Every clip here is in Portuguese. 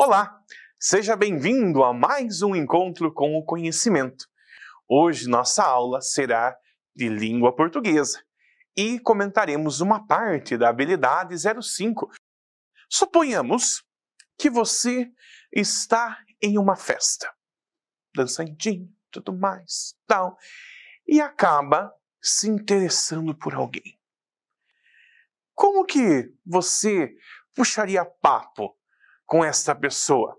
Olá, seja bem-vindo a mais um encontro com o conhecimento. Hoje nossa aula será de língua portuguesa e comentaremos uma parte da habilidade 05. Suponhamos que você está em uma festa, dançandinho, tudo mais, tal, e acaba se interessando por alguém. Como que você puxaria papo com esta pessoa?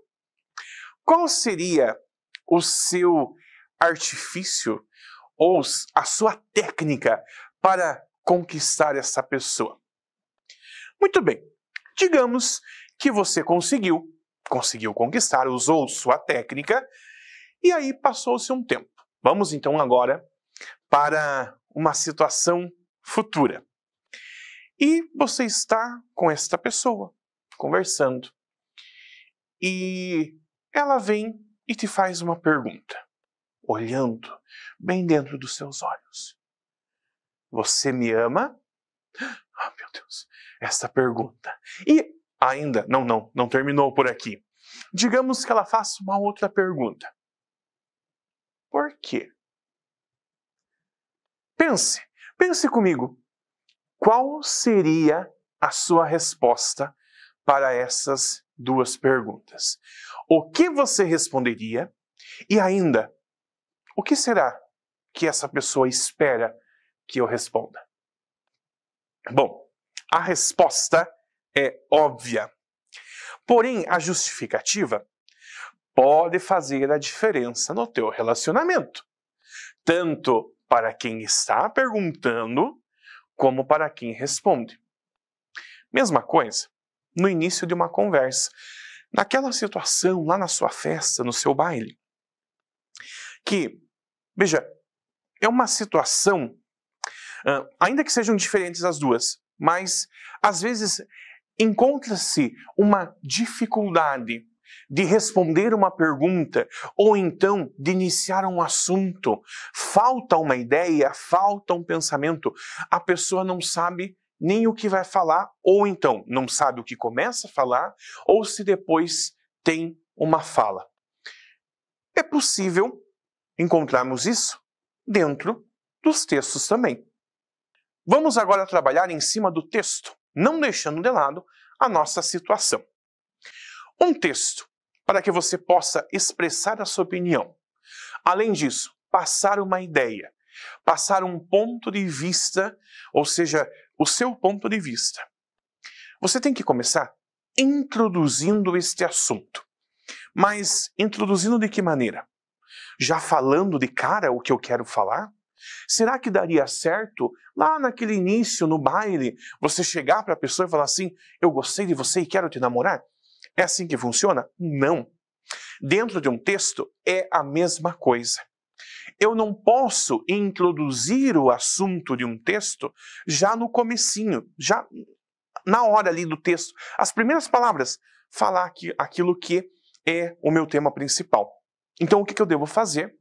Qual seria o seu artifício ou a sua técnica para conquistar essa pessoa? Muito bem, digamos que você conseguiu conquistar, usou sua técnica e aí passou-se um tempo. Vamos então agora para uma situação futura. E você está com esta pessoa, conversando. E ela vem e te faz uma pergunta, olhando bem dentro dos seus olhos. Você me ama? Ah, meu Deus, essa pergunta. E ainda, não terminou por aqui. Digamos que ela faça uma outra pergunta. Por quê? Pense comigo. Qual seria a sua resposta para essas duas perguntas? O que você responderia? E ainda, o que será que essa pessoa espera que eu responda? Bom, a resposta é óbvia. Porém, a justificativa pode fazer a diferença no teu relacionamento, tanto para quem está perguntando, como para quem responde. Mesma coisa no início de uma conversa, naquela situação lá na sua festa, no seu baile, que, veja, é uma situação, ainda que sejam diferentes as duas, mas às vezes encontra-se uma dificuldade de responder uma pergunta ou então de iniciar um assunto. Falta uma ideia, falta um pensamento. A pessoa não sabe nem o que vai falar, ou então não sabe o que começa a falar, ou se depois tem uma fala. É possível encontrarmos isso dentro dos textos também. Vamos agora trabalhar em cima do texto, não deixando de lado a nossa situação. Um texto para que você possa expressar a sua opinião. Além disso, passar uma ideia, passar um ponto de vista, ou seja, o seu ponto de vista. Você tem que começar introduzindo este assunto. Mas introduzindo de que maneira? Já falando de cara o que eu quero falar? Será que daria certo, lá naquele início, no baile, você chegar para a pessoa e falar assim, eu gostei de você e quero te namorar? É assim que funciona? Não. Dentro de um texto é a mesma coisa. Eu não posso introduzir o assunto de um texto já no comecinho, já na hora ali do texto. As primeiras palavras, falar aquilo que é o meu tema principal. Então, o que eu devo fazer?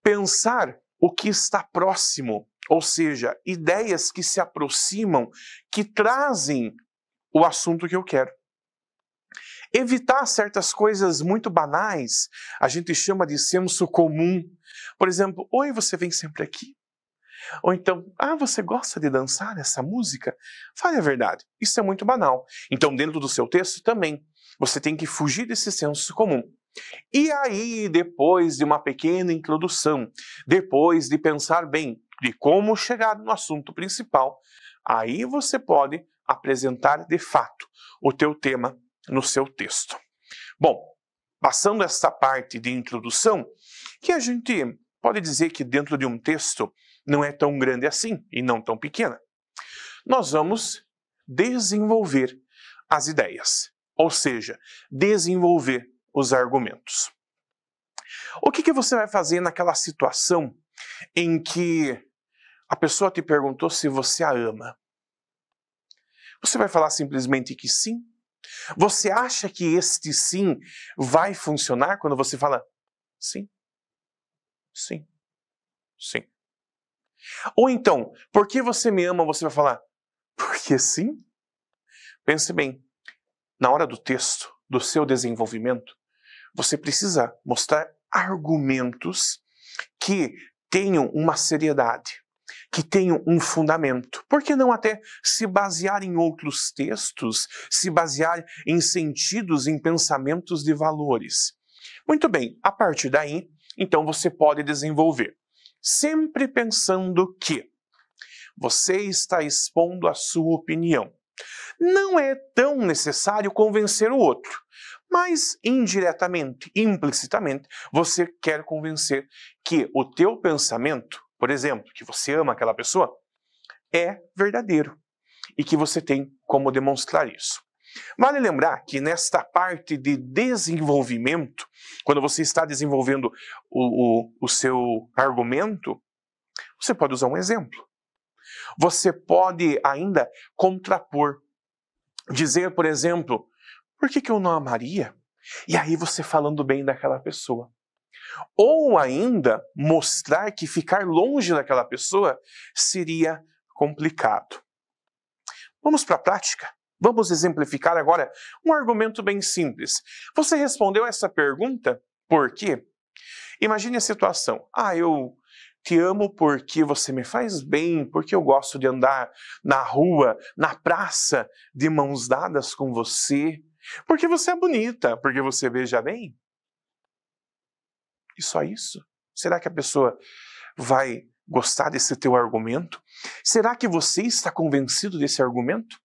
Pensar o que está próximo, ou seja, ideias que se aproximam, que trazem o assunto que eu quero. Evitar certas coisas muito banais, a gente chama de senso comum. Por exemplo, oi, você vem sempre aqui? Ou então, você gosta de dançar essa música? Fale a verdade, isso é muito banal. Então, dentro do seu texto também, você tem que fugir desse senso comum. E aí, depois de uma pequena introdução, depois de pensar bem de como chegar no assunto principal, aí você pode apresentar de fato o teu tema no seu texto. Bom, passando esta parte de introdução, que a gente pode dizer que dentro de um texto não é tão grande assim e não tão pequena, nós vamos desenvolver as ideias, ou seja, desenvolver os argumentos. O que você vai fazer naquela situação em que a pessoa te perguntou se você a ama? Você vai falar simplesmente que sim? Você acha que este sim vai funcionar quando você fala sim, sim, sim? Ou então, porque você me ama, você vai falar porque sim? Pense bem, na hora do texto, do seu desenvolvimento, você precisa mostrar argumentos que tenham uma seriedade, que tenham um fundamento. Por que não até se basear em outros textos, se basear em sentidos, em pensamentos de valores? Muito bem, a partir daí, então você pode desenvolver, sempre pensando que você está expondo a sua opinião. Não é tão necessário convencer o outro, mas indiretamente, implicitamente, você quer convencer que o teu pensamento, por exemplo, que você ama aquela pessoa, é verdadeiro e que você tem como demonstrar isso. Vale lembrar que nesta parte de desenvolvimento, quando você está desenvolvendo o seu argumento, você pode usar um exemplo. Você pode ainda contrapor, dizer, por exemplo, por que eu não amaria? E aí você falando bem daquela pessoa. Ou ainda mostrar que ficar longe daquela pessoa seria complicado. Vamos para a prática? Vamos exemplificar agora um argumento bem simples. Você respondeu essa pergunta por quê? Imagine a situação. Eu te amo porque você me faz bem, porque eu gosto de andar na rua, na praça, de mãos dadas com você, porque você é bonita, porque você beija bem. E só isso? Será que a pessoa vai gostar desse teu argumento? Será que você está convencido desse argumento?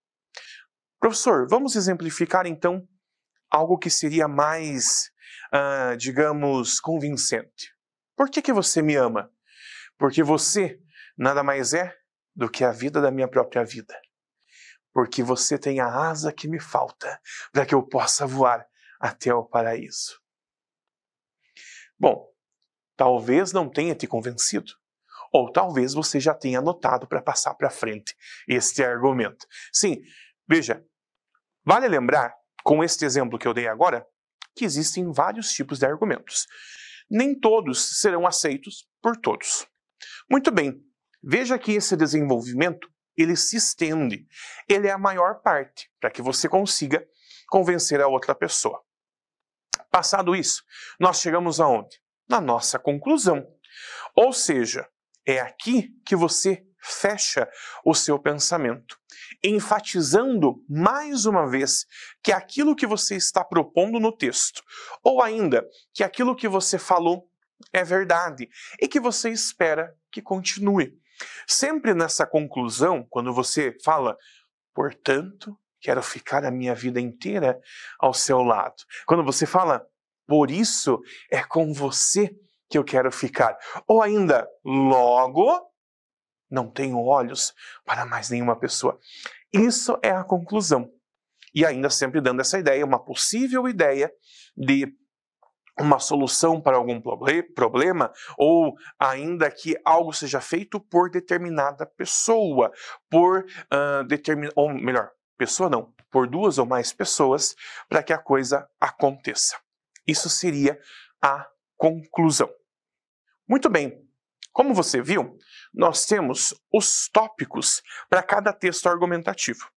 Professor, vamos exemplificar então algo que seria mais, digamos, convincente. Por que você me ama? Porque você nada mais é do que a vida da minha própria vida. Porque você tem a asa que me falta para que eu possa voar até o paraíso. Bom, talvez não tenha te convencido. Ou talvez você já tenha anotado para passar para frente este argumento. Sim, veja, vale lembrar, com este exemplo que eu dei agora, que existem vários tipos de argumentos. Nem todos serão aceitos por todos. Muito bem, veja que esse desenvolvimento, ele se estende. Ele é a maior parte, para que você consiga convencer a outra pessoa. Passado isso, nós chegamos aonde? Na nossa conclusão. Ou seja, é aqui que você fecha o seu pensamento, enfatizando mais uma vez que aquilo que você está propondo no texto, ou ainda que aquilo que você falou é verdade e que você espera que continue. Sempre nessa conclusão, quando você fala, portanto, quero ficar a minha vida inteira ao seu lado. Quando você fala, por isso é com você que eu quero ficar. Ou ainda, logo, não tenho olhos para mais nenhuma pessoa. Isso é a conclusão. E ainda sempre dando essa ideia, uma possível ideia de uma solução para algum problema, ou ainda que algo seja feito por determinada pessoa, ou melhor, pessoa não, por duas ou mais pessoas, para que a coisa aconteça. Isso seria a conclusão. Muito bem, como você viu, nós temos os tópicos para cada texto argumentativo.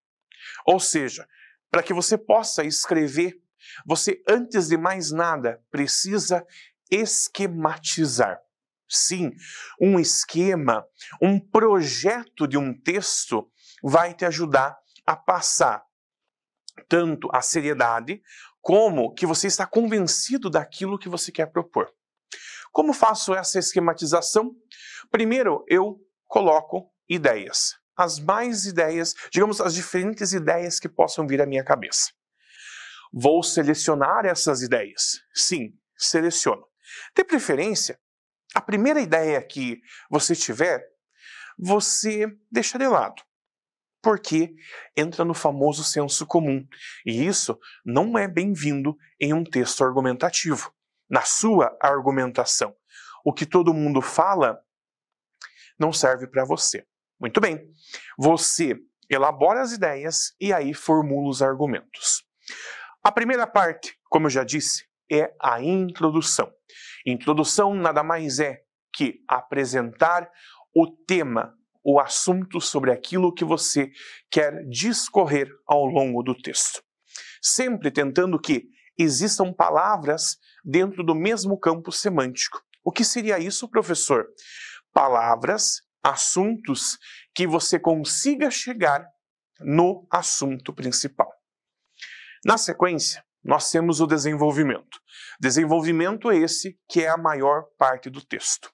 Ou seja, para que você possa escrever, você, antes de mais nada, precisa esquematizar. Sim, um esquema, um projeto de um texto vai te ajudar a passar tanto a seriedade, como que você está convencido daquilo que você quer propor. Como faço essa esquematização? Primeiro, eu coloco ideias. As digamos, as diferentes ideias que possam vir à minha cabeça. Vou selecionar essas ideias. Sim, seleciono. De preferência, a primeira ideia que você tiver, você deixa de lado. Porque entra no famoso senso comum. E isso não é bem-vindo em um texto argumentativo. Na sua argumentação. O que todo mundo fala não serve para você. Muito bem. Você elabora as ideias e aí formula os argumentos. A primeira parte, como eu já disse, é a introdução. Introdução nada mais é que apresentar o tema, o assunto sobre aquilo que você quer discorrer ao longo do texto. Sempre tentando que existam palavras dentro do mesmo campo semântico. O que seria isso, professor? Palavras, assuntos que você consiga chegar no assunto principal. Na sequência, nós temos o desenvolvimento. Desenvolvimento esse que é a maior parte do texto.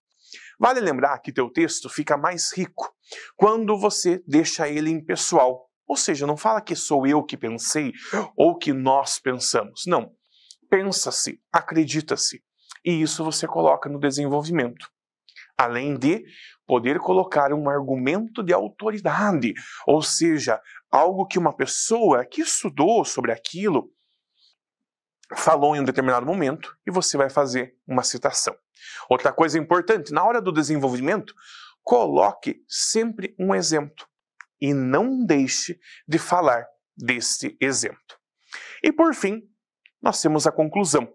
Vale lembrar que teu texto fica mais rico quando você deixa ele impessoal. Ou seja, não fala que sou eu que pensei ou que nós pensamos. Não. Pensa-se, acredita-se. E isso você coloca no desenvolvimento. Além de poder colocar um argumento de autoridade, ou seja, algo que uma pessoa que estudou sobre aquilo falou em um determinado momento e você vai fazer uma citação. Outra coisa importante, na hora do desenvolvimento, coloque sempre um exemplo e não deixe de falar deste exemplo. E por fim, nós temos a conclusão.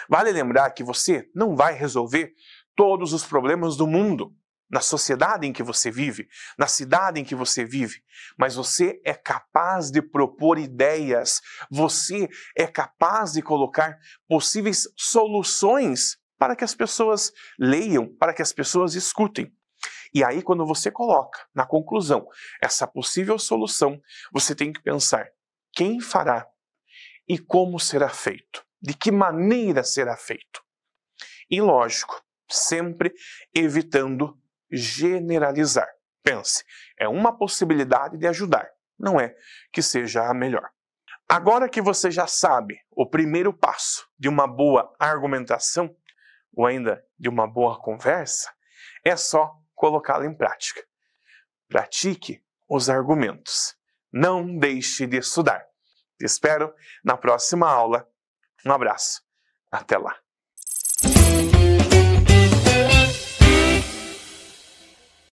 Vale lembrar que você não vai resolver todos os problemas do mundo, na sociedade em que você vive, na cidade em que você vive, mas você é capaz de propor ideias, você é capaz de colocar possíveis soluções para que as pessoas leiam, para que as pessoas escutem. E aí, quando você coloca na conclusão essa possível solução, você tem que pensar quem fará e como será feito, de que maneira será feito. E lógico, sempre evitando generalizar. Pense, é uma possibilidade de ajudar, não é que seja a melhor. Agora que você já sabe o primeiro passo de uma boa argumentação, ou ainda de uma boa conversa, é só colocá-la em prática. Pratique os argumentos. Não deixe de estudar. Te espero na próxima aula. Um abraço. Até lá.